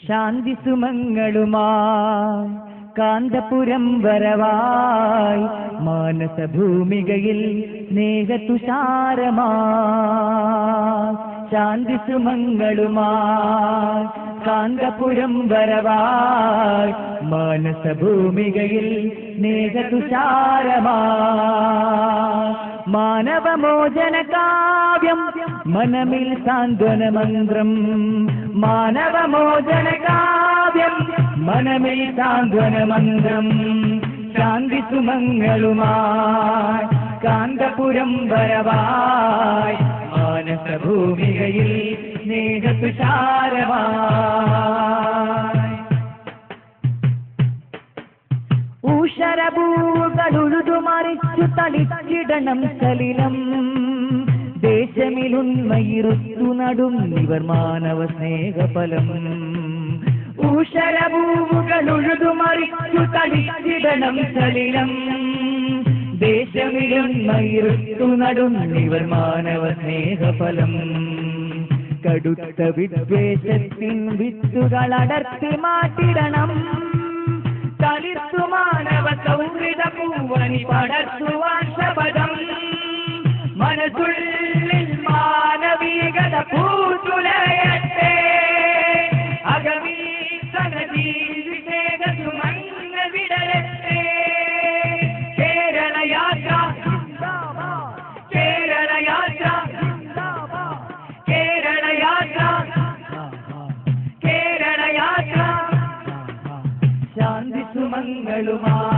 ശാന്തി സുമങ്ങളുമായി കാന്തപുരം വരവായി മാനസഭൂമികയിൽ സ്നേഹതുഷാരമായി ശാന്തി സുമങ്ങളുമായി കാന്തപുരം വരവായി മാനസഭൂമികയിൽ സ്നേഹതുഷാരമായി മാനവമോചന കാവ്യം മനമിൽ സാന്ത്വനമന്ത്രം മാനവമോചന കാവ്യം മനമിൽ സാന്ത്വനമന്ത്രം ശാന്തി സുമങ്ങളുമായി കാന്തപുരം വരവായി മാനസഭൂമികയിൽ സ്നേഹതുഷാരമായി ഊഷരഭൂകളുഴുതു മറിച്ചു തളിച്ചിടണം സലിലം ദേശമിലുന്മയിരുത്തു നടും ഇവർ മാനവ സ്നേഹഫലം ഊഷരഭൂകളുഴുതു മറിച്ചു തളിച്ചിടണം സലിലം ദേശമിലുന്മയിരുത്തു നടും ഇവർ മാനവ സ്നേഹഫലം കടുത്ത വിദ്വേഷത്തിൻ വിത്തുകൾ അടർത്തി മാറ്റിടണം തളിർത്തു മാനവ സൗഹൃദ പൂവനി പടർത്തുവാൻ ശപഥം മനസ്സുള്ളിൽ മാനവികത പൂത്തുലയട്ടെ അകമീ സനദീ സ്നേഹസുമങ്ങ വിടരട്ടെ കേരള യാത്ര കേരള യാത്ര കേരള യാത്ര കേരള യാത്ര ശാന്തി സുമങ്ങളുമായി